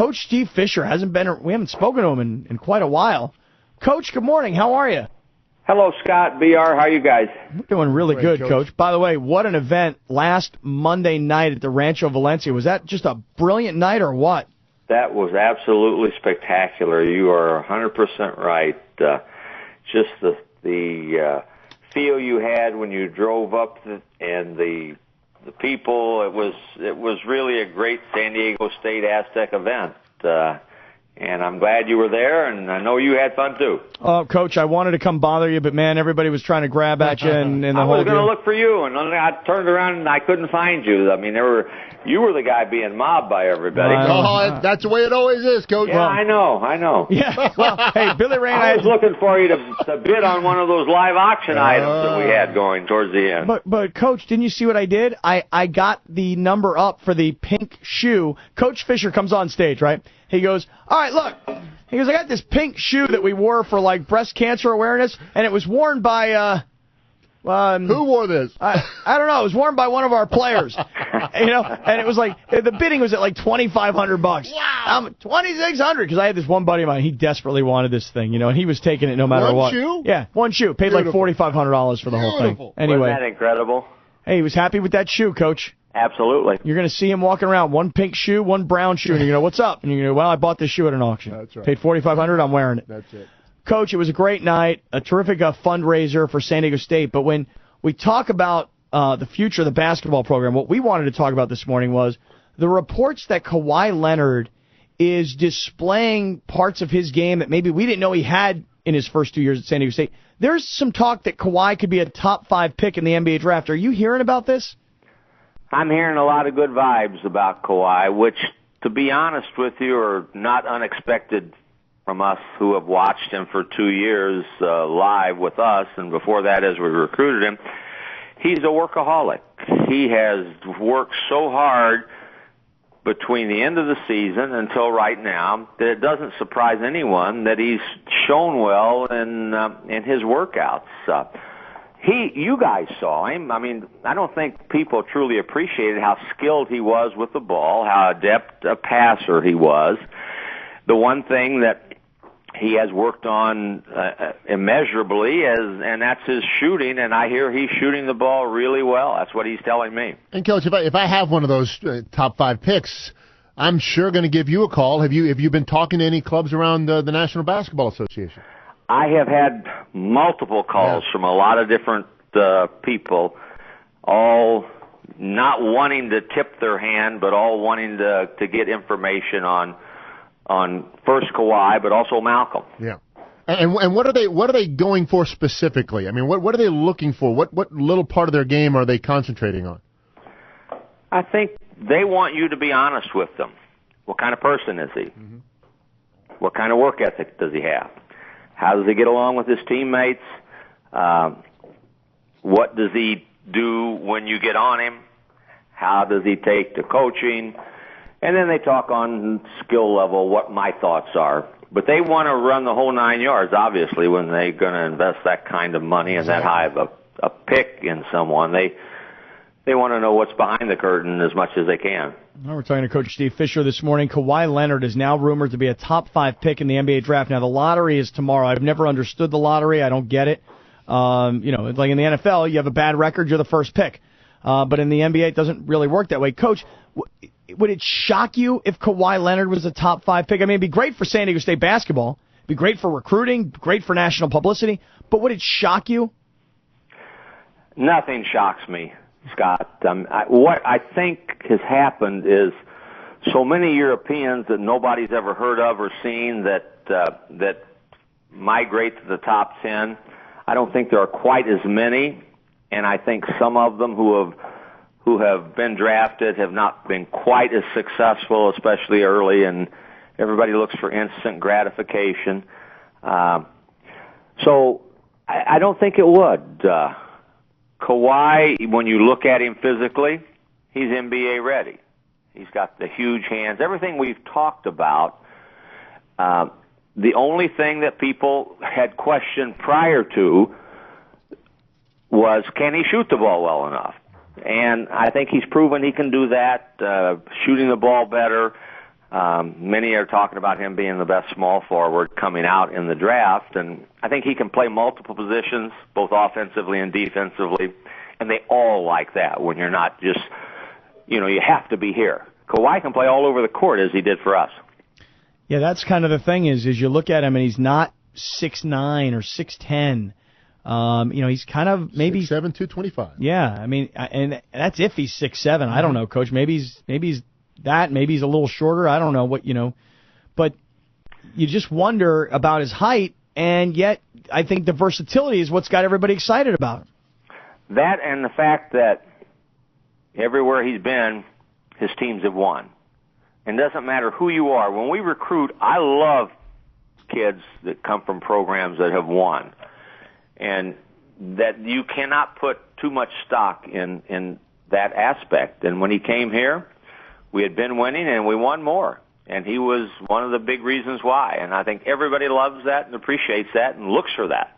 Coach Steve Fisher we haven't spoken to him in quite a while. Coach, good morning. How are you? Hello, Scott, BR. How are you guys? We're doing really good, Coach. By the way, what an event last Monday night at the Rancho Valencia. Was that just a brilliant night or what? That was absolutely spectacular. You are 100% right. Just the feel you had when you drove up and the people. It was really a great San Diego State Aztec event. And I'm glad you were there, and I know you had fun, too. Coach, I wanted to come bother you, but, man, everybody was trying to grab at you. And the I whole was going to look for you, and I turned around, and I couldn't find you. I mean, you were the guy being mobbed by everybody. That's the way it always is, Coach. Yeah, I know. Yeah, well, hey, Billy Rain, I was looking for you to bid on one of those live auction items that we had going towards the end. But Coach, didn't you see what I did? I got the number up for the pink shoe. Coach Fisher comes on stage, right? He goes, all right, look. He goes, I got this pink shoe that we wore for, like, breast cancer awareness, and it was worn by, who wore this? I don't know. It was worn by one of our players. And it was like, the bidding was at like $2,500. Wow. $2,600 because I had this one buddy of mine. He desperately wanted this thing, and he was taking it no matter what. One shoe? Yeah, one shoe. Paid like $4,500 for the whole thing. Anyway. Wasn't that incredible? Hey, he was happy with that shoe, Coach. Absolutely. You're going to see him walking around, one pink shoe, one brown shoe, and you're going to go, what's up? And you're going to go, well, I bought this shoe at an auction. That's right. Paid $4,500, I'm wearing it. That's it. Coach, it was a great night, a terrific fundraiser for San Diego State, but when we talk about the future of the basketball program, what we wanted to talk about this morning was the reports that Kawhi Leonard is displaying parts of his game that maybe we didn't know he had in his first 2 years at San Diego State. There's some talk that Kawhi could be a top 5 pick in the NBA draft. Are you hearing about this? I'm hearing a lot of good vibes about Kawhi, which, to be honest with you, are not unexpected from us who have watched him for 2 years live with us, and before that as we recruited him. He's a workaholic. He has worked so hard between the end of the season until right now that it doesn't surprise anyone that he's shown well in his workouts. You guys saw him. I mean, I don't think people truly appreciated how skilled he was with the ball, how adept a passer he was. The one thing that he has worked on immeasurably, and that's his shooting, and I hear he's shooting the ball really well. That's what he's telling me. And, Coach, if I have one of those top 5 picks, I'm sure going to give you a call. Have you been talking to any clubs around the National Basketball Association? I have had multiple calls from a lot of different people, all not wanting to tip their hand, but all wanting to get information on first Kawhi, but also Malcolm. Yeah. And what are they going for specifically? I mean, what are they looking for? What little part of their game are they concentrating on? I think they want you to be honest with them. What kind of person is he? Mm-hmm. What kind of work ethic does he have? How does he get along with his teammates? What does he do when you get on him? How does he take to coaching? And then they talk on skill level, what my thoughts are. But they want to run the whole 9 yards, obviously, when they're going to invest that kind of money and that high of a pick in someone. They want to know what's behind the curtain as much as they can. Well, we're talking to Coach Steve Fisher this morning. Kawhi Leonard is now rumored to be a top 5 pick in the NBA draft. Now, the lottery is tomorrow. I've never understood the lottery. I don't get it. Like in the NFL, you have a bad record, you're the first pick. But in the NBA, it doesn't really work that way. Coach, would it shock you if Kawhi Leonard was a top 5 pick? I mean, it'd be great for San Diego State basketball. It'd be great for recruiting, great for national publicity. But would it shock you? Nothing shocks me, Scott. What I think has happened is so many Europeans that nobody's ever heard of or seen that migrate to the top 10. I don't think there are quite as many, and I think some of them who have been drafted have not been quite as successful, especially early, and everybody looks for instant gratification. So I don't think it would. Kawhi, when you look at him physically, he's NBA ready. He's got the huge hands. Everything we've talked about, the only thing that people had questioned prior to was, can he shoot the ball well enough? And I think he's proven he can do that, shooting the ball better. Many are talking about him being the best small forward coming out in the draft, and I think he can play multiple positions, both offensively and defensively, and they all like that when you're not just, you have to be here. Kawhi can play all over the court as he did for us. Yeah, that's kind of the thing is you look at him and he's not 6'9" or 6'10". He's kind of maybe 6'7", 225. Yeah, I mean, and that's if he's 6'7". I don't know, Coach. Maybe he's that. Maybe he's a little shorter. I don't know but you just wonder about his height, and yet I think the versatility is what's got everybody excited about him. That and the fact that everywhere he's been, his teams have won. And it doesn't matter who you are. When we recruit, I love kids that come from programs that have won. And that you cannot put too much stock in that aspect. And when he came here, we had been winning and we won more. And he was one of the big reasons why. And I think everybody loves that and appreciates that and looks for that.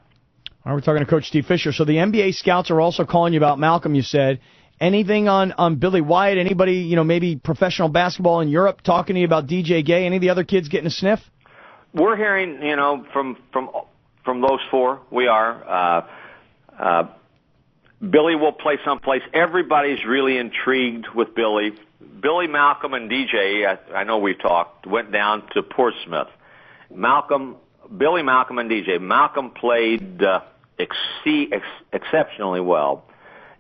All right, we're talking to Coach Steve Fisher. So the NBA scouts are also calling you about Malcolm, you said. Anything on Billy White? Anybody, maybe professional basketball in Europe talking to you about DJ Gay? Any of the other kids getting a sniff? We're hearing, from those four. We are. Billy will play someplace. Everybody's really intrigued with Billy. Billy, Malcolm, and DJ, I know we talked, went down to Portsmouth. Billy, Malcolm, and DJ. Malcolm played exceptionally well.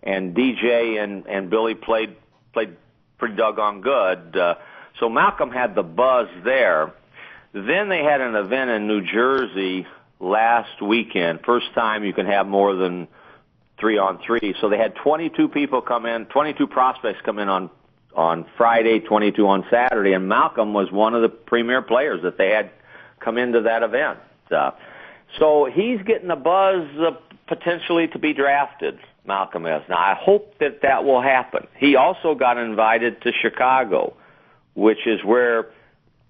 And DJ and Billy played pretty doggone good. So Malcolm had the buzz there. Then they had an event in New Jersey last weekend. First time you can have more than 3-on-3. So they had 22 people come in, 22 prospects come in on Friday, 22 on Saturday, and Malcolm was one of the premier players that they had come into that event. So he's getting a buzz potentially to be drafted. Malcolm is. Now, I hope that will happen. He also got invited to Chicago, which is where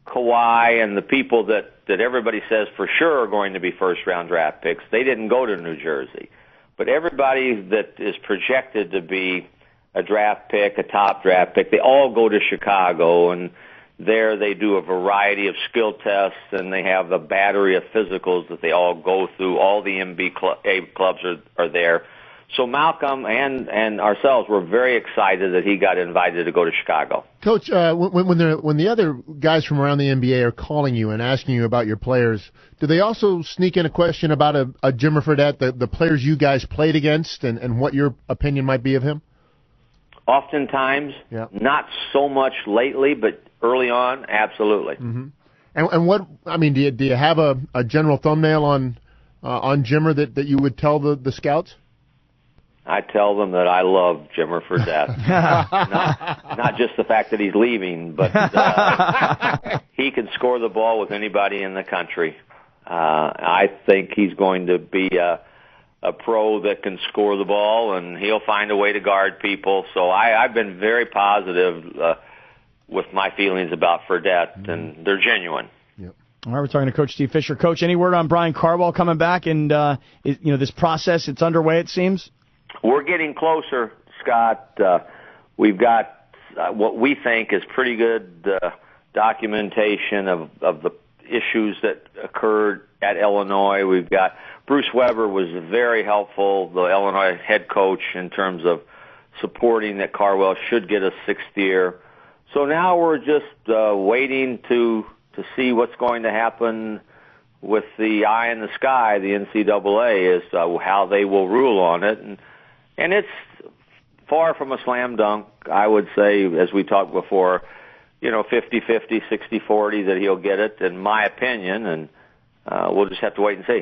Kawhi and the people that everybody says for sure are going to be first-round draft picks, they didn't go to New Jersey. But everybody that is projected to be a draft pick, a top draft pick, they all go to Chicago, and there they do a variety of skill tests, and they have a battery of physicals that they all go through. All the NBA clubs are there. So Malcolm and ourselves were very excited that he got invited to go to Chicago. Coach, when the other guys from around the NBA are calling you and asking you about your players, do they also sneak in a question about a Jimmer Fredette, the players you guys played against, and what your opinion might be of him? Oftentimes, yeah. Not so much lately, but early on, absolutely. Mm-hmm. And what do you have a general thumbnail on Jimmer that you would tell the scouts? I tell them that I love Jimmer Fredette. not just the fact that he's leaving, but he can score the ball with anybody in the country. I think he's going to be a pro that can score the ball, and he'll find a way to guard people. So I've been very positive with my feelings about Fredette, and they're genuine. Yep. All right, we're talking to Coach Steve Fisher. Coach, any word on Brian Carwell coming back? And this process, it's underway, it seems. We're getting closer, Scott. We've got what we think is pretty good documentation of the issues that occurred at Illinois. We've got Bruce Weber was very helpful, the Illinois head coach, in terms of supporting that Carwell should get a sixth year. So now we're just waiting to see what's going to happen with the eye in the sky, the NCAA, is how they will rule on it. And it's far from a slam dunk, I would say, as we talked before, 50-50, 60-40 that he'll get it, in my opinion, and we'll just have to wait and see.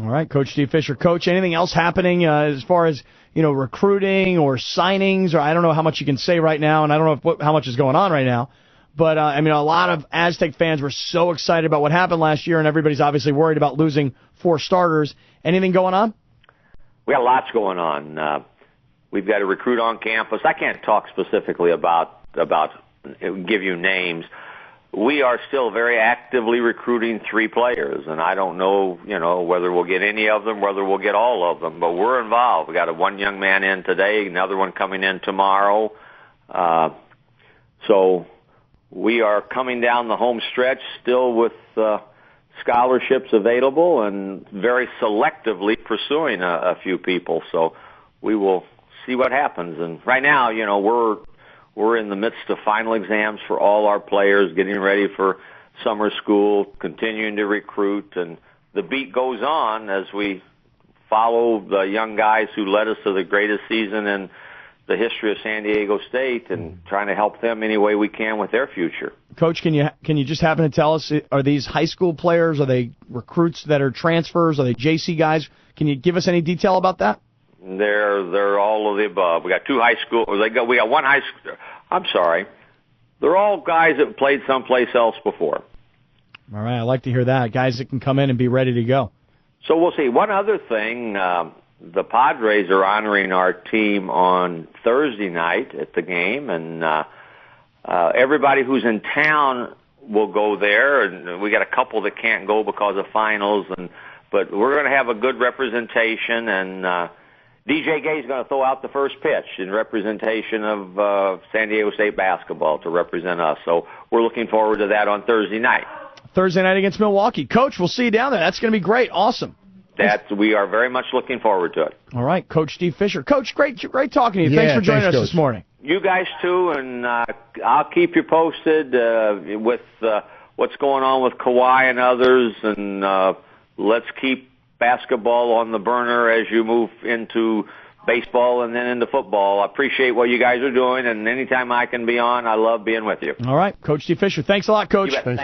All right, Coach Steve Fisher. Coach, anything else happening as far as, recruiting or signings, or I don't know how much you can say right now, and I don't know how much is going on right now, but, a lot of Aztec fans were so excited about what happened last year, and everybody's obviously worried about losing 4 starters. Anything going on? We got lots going on. We've got a recruit on campus. I can't talk specifically about give you names. We are still very actively recruiting 3 players, and I don't know, whether we'll get any of them, whether we'll get all of them, but we're involved. We got one young man in today, another one coming in tomorrow. So we are coming down the home stretch still with scholarships available and very selectively pursuing a few people. So we will see what happens. And right now, we're in the midst of final exams for all our players, getting ready for summer school, continuing to recruit, and the beat goes on as we follow the young guys who led us to the greatest season in the history of San Diego State and trying to help them any way we can with their future. Coach, can you just happen to tell us, are these high school players, are they recruits that are transfers, are they JC guys? Can you give us any detail about that? They're all of the above. We got two high school. We got one high school. I'm sorry. They're all guys that played someplace else before. All right, I like to hear that. Guys that can come in and be ready to go. So we'll see. One other thing, the Padres are honoring our team on Thursday night at the game, and everybody who's in town will go there. And we got a couple that can't go because of finals, but we're going to have a good representation, and DJ Gay's going to throw out the first pitch in representation of San Diego State basketball to represent us. So we're looking forward to that on Thursday night. Thursday night against Milwaukee. Coach, we'll see you down there. That's going to be great. Awesome. We are very much looking forward to it. All right, Coach Steve Fisher. Coach, great talking to you. Thanks for joining us this morning. You guys too, and I'll keep you posted with what's going on with Kawhi and others, and let's keep basketball on the burner as you move into baseball and then into football. I appreciate what you guys are doing, and anytime I can be on, I love being with you. All right, Coach Steve Fisher. Thanks a lot, Coach. Appreciate it.